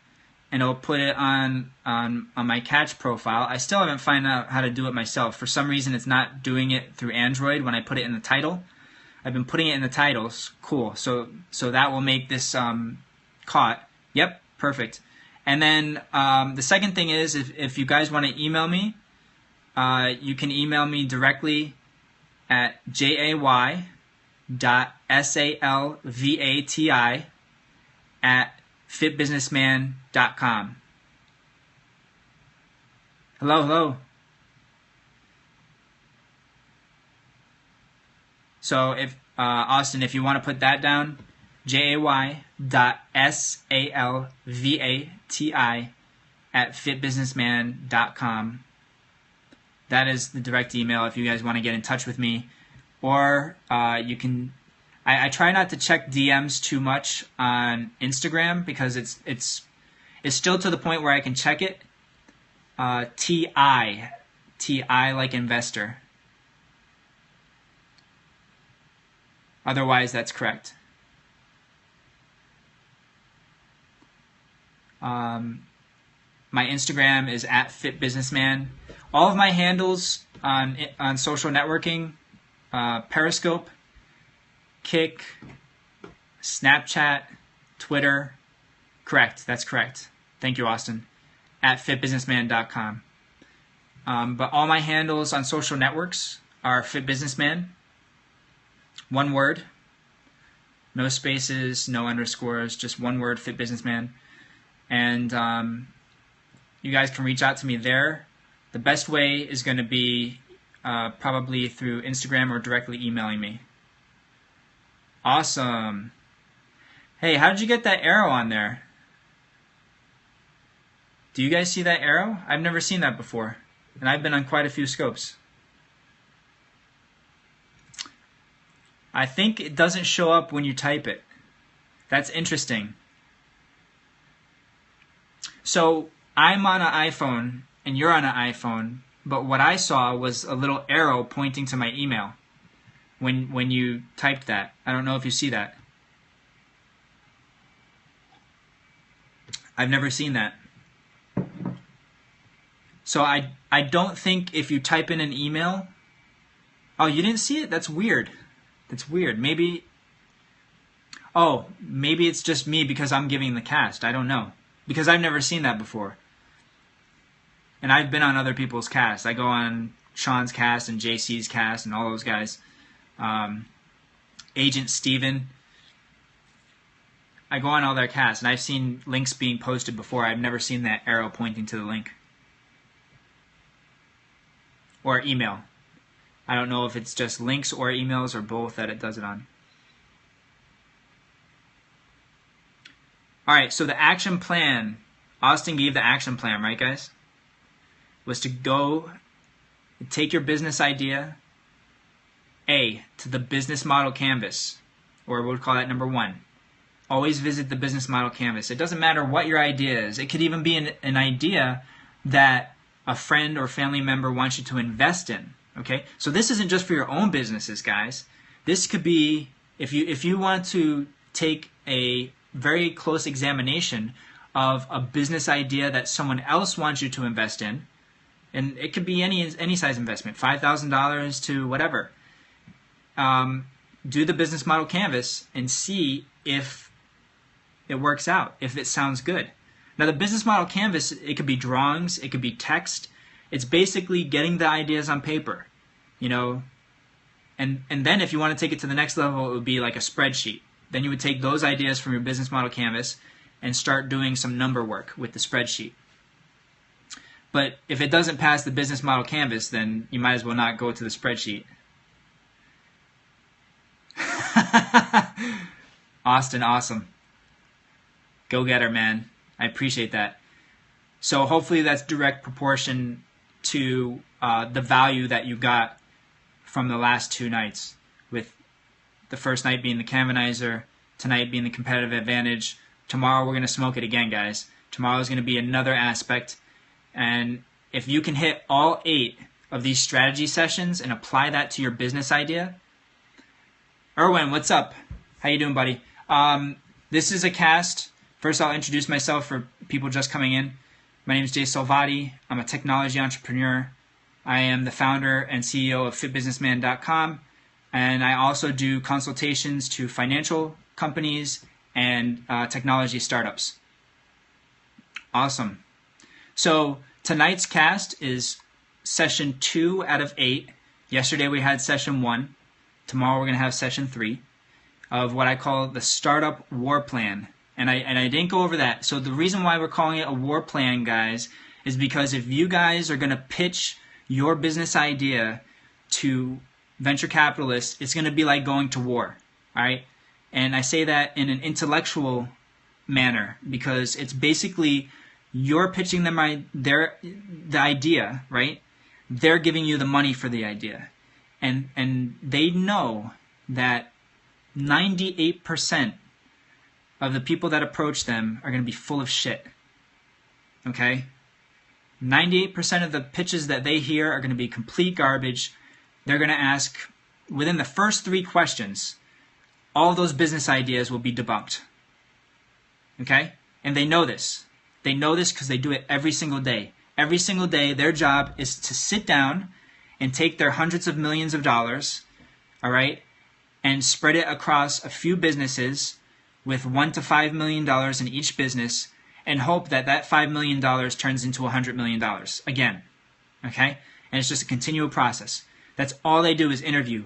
and it'll put it on my catch profile. I still haven't found out how to do it myself. For some reason, it's not doing it through Android when I put it in the title. I've been putting it in the titles. Cool. So that will make this caught. Yep, perfect. And then the second thing is, if you guys want to email me, you can email me directly at jay.salvati@fitbusinessman.com. Hello. So if Austin, if you want to put that down, jay.salvati@fitbusinessman.com. That is the direct email if you guys want to get in touch with me. Or you can. I try not to check DMs too much on Instagram, because it's still to the point where I can check it. TI like investor. Otherwise, that's correct. My Instagram is @fitbusinessman. All of my handles on social networking, Periscope, Kick, Snapchat, Twitter. Correct. That's correct. Thank you, Austin. @fitbusinessman.com. But all my handles on social networks are fitbusinessman. One word. No spaces, no underscores, just one word, fitbusinessman. And you guys can reach out to me there. The best way is going to be probably through Instagram or directly emailing me. Awesome. Hey, how did you get that arrow on there? Do you guys see that arrow? I've never seen that before, and I've been on quite a few scopes. I think it doesn't show up when you type it. That's interesting. So I'm on an iPhone and you're on an iPhone, but what I saw was a little arrow pointing to my email when you typed that. I don't know if you see that. I've never seen that. So I don't think if you type in an email... Oh, you didn't see it? That's weird. That's weird. Maybe... Oh, maybe it's just me because I'm giving the cast. I don't know. Because I've never seen that before. And I've been on other people's casts. I go on Sean's cast and JC's cast and all those guys. Agent Steven. I go on all their casts, and I've seen links being posted before. I've never seen that arrow pointing to the link. Or email. I don't know if it's just links or emails or both that it does it on. Alright, so the action plan. Austin gave the action plan, right guys? Was to go and take your business idea, A, to the business model canvas, or we'll call that number 1. Always visit the business model canvas. It doesn't matter what your idea is. It could even be an idea that a friend or family member wants you to invest in. Okay, so this isn't just for your own businesses, guys. This could be if you want to take a very close examination of a business idea that someone else wants you to invest in, and it could be any size investment, $5,000 to whatever. Do the business model canvas and see if it works out, if it sounds good. Now the business model canvas, it could be drawings, it could be text. It's basically getting the ideas on paper, you know, and then if you want to take it to the next level, it would be like a spreadsheet. Then you would take those ideas from your business model canvas and start doing some number work with the spreadsheet. But if it doesn't pass the business model canvas, then you might as well not go to the spreadsheet. Austin, awesome. Go get her, man. I appreciate that. So hopefully that's direct proportion to the value that you got from the last 2 nights, with the first night being the Canvanizer, tonight being the competitive advantage. Tomorrow we're going to smoke it again, guys. Tomorrow is going to be another aspect. And if you can hit all 8 of these strategy sessions and apply that to your business idea. Erwin, what's up? How you doing, buddy? This is a cast. First, I'll introduce myself for people just coming in. My name is Jay Salvati. I'm a technology entrepreneur. I am the founder and CEO of fitbusinessman.com, and I also do consultations to financial companies and technology startups. Awesome. So tonight's cast is session 2 out of 8. Yesterday we had session 1. Tomorrow we're going to have session 3 of what I call the Startup Warplan. And I didn't go over that. So the reason why we're calling it a war plan, guys, is because if you guys are going to pitch your business idea to venture capitalists, it's going to be like going to war, all right? And I say that in an intellectual manner because it's basically you're pitching them the idea, right? They're giving you the money for the idea. And they know that 98% of the people that approach them are going to be full of shit. Okay? 98% of the pitches that they hear are going to be complete garbage. They're going to ask, within the first 3 questions, all of those business ideas will be debunked. Okay? And they know this. They know this because they do it every single day. Every single day, their job is to sit down and take their hundreds of millions of dollars, all right, and spread it across a few businesses with $1 to $5 million in each business, and hope that that $5 million turns into $100 million again. Okay? And it's just a continual process. That's all they do is interview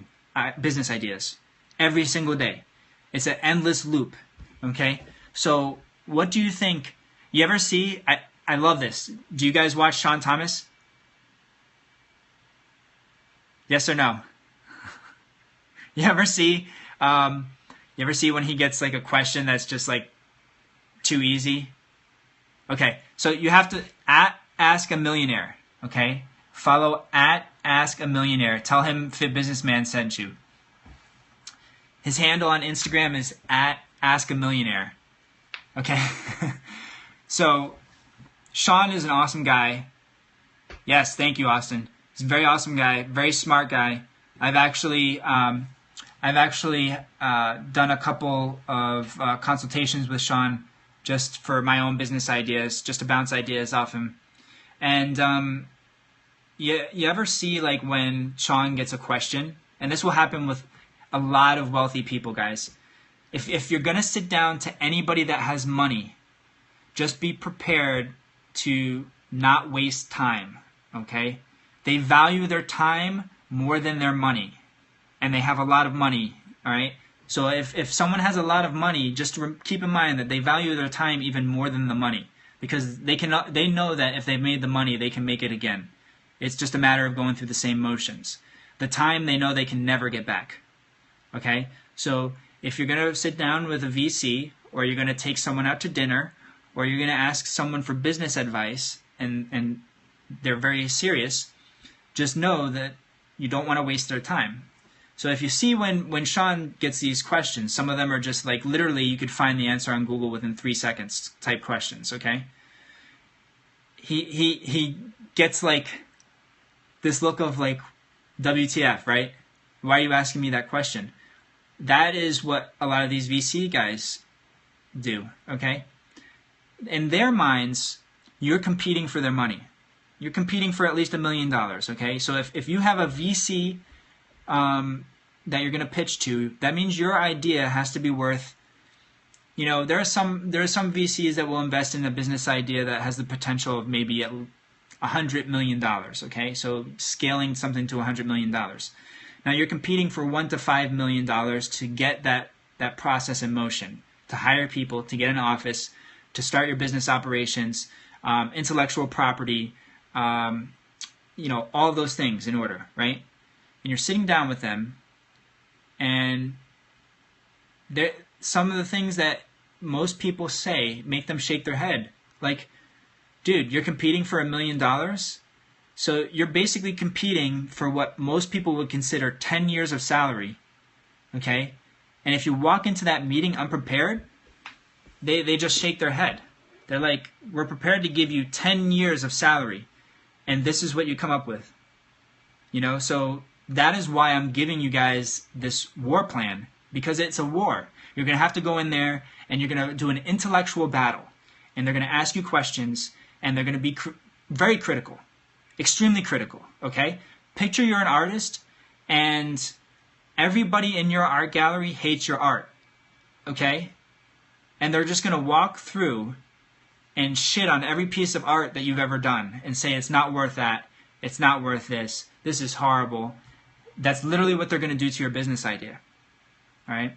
business ideas every single day. It's an endless loop. Okay? So what do you think? You ever see, I love this. Do you guys watch Sean Thomas? Yes or no? You ever see when he gets like a question that's just like too easy? Okay, so you have to ask a millionaire, okay? Follow @ask a millionaire. Tell him Fit Businessman sent you. His handle on Instagram is @ask a millionaire. Okay? So Sean is an awesome guy. Yes, thank you, Austin. He's a very awesome guy, very smart guy. I've actually done a couple of consultations with Sean just for my own business ideas, just to bounce ideas off him. And you ever see like when Sean gets a question, and this will happen with a lot of wealthy people, guys. If you're going to sit down to anybody that has money, just be prepared to not waste time, okay? They value their time more than their money, and they have a lot of money, all right? So if someone has a lot of money, just keep in mind that they value their time even more than the money, because they know that if they've made the money, they can make it again. It's just a matter of going through the same motions. The time they know they can never get back, okay? So if you're going to sit down with a VC, or you're going to take someone out to dinner, or you're going to ask someone for business advice, and they're very serious, just know that you don't want to waste their time. So if you see when Sean gets these questions, some of them are just like literally you could find the answer on Google within 3 seconds type questions, okay? He gets like this look of like, WTF, right? Why are you asking me that question? That is what a lot of these VC guys do, okay? In their minds, you're competing for their money. You're competing for at least $1 million, okay? So if you have a VC that you're going to pitch to, that means your idea has to be worth, you know, there are some VCs that will invest in a business idea that has the potential of maybe at $100 million, okay? So scaling something to $100 million. Now you're competing for $1 to $5 million to get that process in motion, to hire people, to get an office, to start your business operations, intellectual property, you know, all of those things in order, right? And you're sitting down with them, and some of the things that most people say make them shake their head. Like, dude, you're competing for $1 million? So you're basically competing for what most people would consider 10 years of salary, okay? And if you walk into that meeting unprepared, they just shake their head. They're like, we're prepared to give you 10 years of salary, and this is what you come up with. You know, so that is why I'm giving you guys this war plan, because it's a war. You're going to have to go in there, and you're going to do an intellectual battle, and they're going to ask you questions, and they're going to be very critical, extremely critical, okay? Picture you're an artist, and everybody in your art gallery hates your art, okay? And they're just going to walk through and shit on every piece of art that you've ever done and say it's not worth that, it's not worth this, this is horrible. That's literally what they're going to do to your business idea. All right?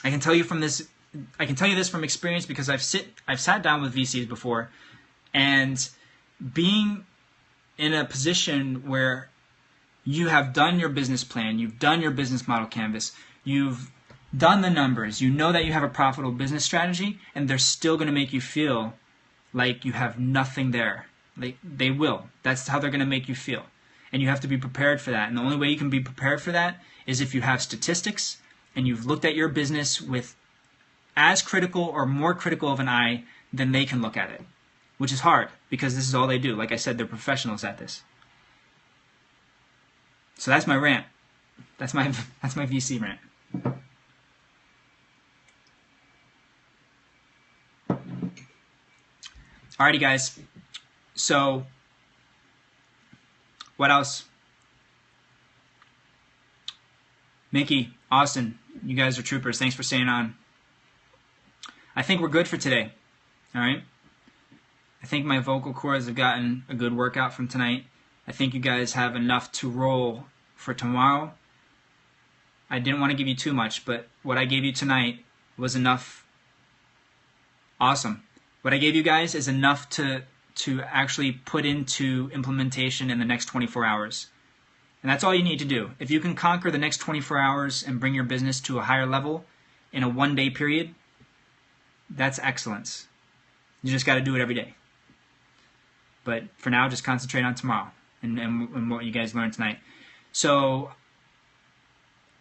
I can tell you this from experience, because I've sat down with VCs before, and being in a position where you have done your business plan, you've done your business model canvas, you've done the numbers, you know that you have a profitable business strategy, and they're still going to make you feel like you have nothing there. They will. That's how they're going to make you feel. And you have to be prepared for that. And the only way you can be prepared for that is if you have statistics and you've looked at your business with as critical or more critical of an eye than they can look at it, which is hard because this is all they do. Like I said, they're professionals at this. So that's my rant. That's my VC rant. Alrighty, guys. So, what else? Mickey, Austin, you guys are troopers. Thanks for staying on. I think we're good for today. Alright? I think my vocal cords have gotten a good workout from tonight. I think you guys have enough to roll for tomorrow. I didn't want to give you too much, but what I gave you tonight was enough. Awesome. What I gave you guys is enough to actually put into implementation in the next 24 hours. And that's all you need to do. If you can conquer the next 24 hours and bring your business to a higher level in a one-day period, that's excellence. You just got to do it every day. But for now, just concentrate on tomorrow and what you guys learned tonight. So,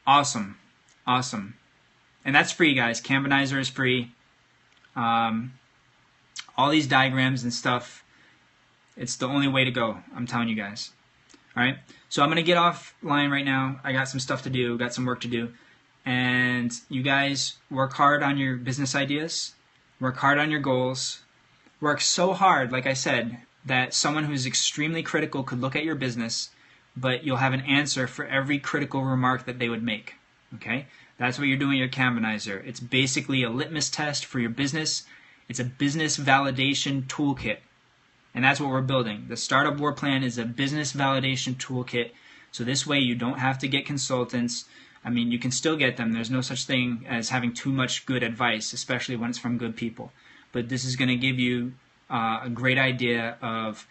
awesome. Awesome. And that's free, guys. Canvanizer is free. All these diagrams and stuff, it's the only way to go. I'm telling you guys. Alright? So I'm going to get offline right now. I got some stuff to do. Got some work to do. And you guys work hard on your business ideas. work hard on your goals, work so hard, like I said, that someone who's extremely critical could look at your business, but you'll have an answer for every critical remark that they would make. Okay? That's what you're doing at your Canvanizer. It's basically a litmus test for your business. It's a business validation toolkit. And that's what we're building. The Startup Warplan is a business validation toolkit. So this way you don't have to get consultants. I mean, you can still get them. There's no such thing as having too much good advice, especially when it's from good people. But this is going to give you a great idea of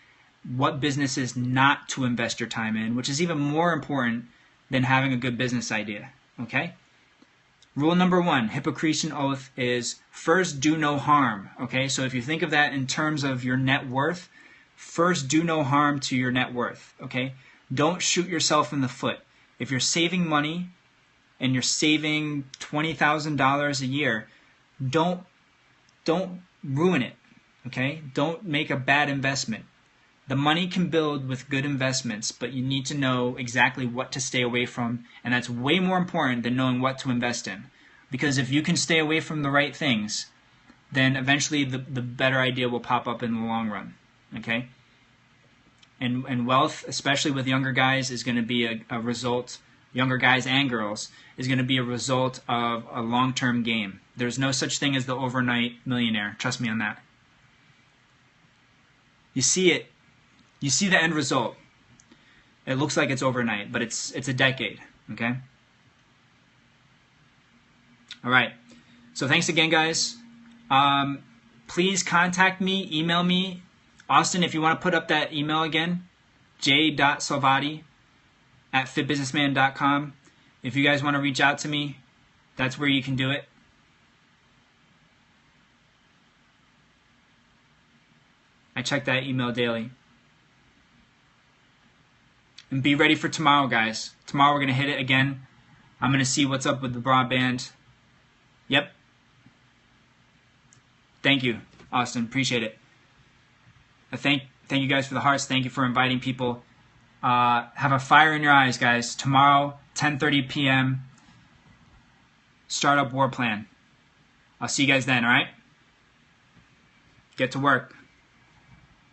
what businesses not to invest your time in, which is even more important than having a good business idea. Okay? Rule number 1, Hippocratic Oath, is first do no harm. Okay? So if you think of that in terms of your net worth, first do no harm to your net worth. Okay? Don't shoot yourself in the foot. If you're saving money and you're saving $20,000 a year, don't ruin it. Okay? Don't make a bad investment. The money can build with good investments, but you need to know exactly what to stay away from, and that's way more important than knowing what to invest in. Because if you can stay away from the right things, then eventually the better idea will pop up in the long run. Okay? And wealth, especially with younger guys, is going to be a result, younger guys and girls, is going to be a result of a long-term game. There's no such thing as the overnight millionaire. Trust me on that. You see it. You see the end result. It looks like it's overnight, but it's a decade. Okay? All right. So thanks again, guys. Please contact me, email me. Austin, if you want to put up that email again, j.salvati@fitbusinessman.com. If you guys want to reach out to me, that's where you can do it. I check that email daily. And be ready for tomorrow, guys. Tomorrow we're going to hit it again. I'm going to see what's up with the broadband. Yep. Thank you, Austin. Appreciate it. Thank you guys for the hearts. Thank you for inviting people. Have a fire in your eyes, guys. Tomorrow, 10:30 p.m. Startup Warplan. I'll see you guys then, all right? Get to work.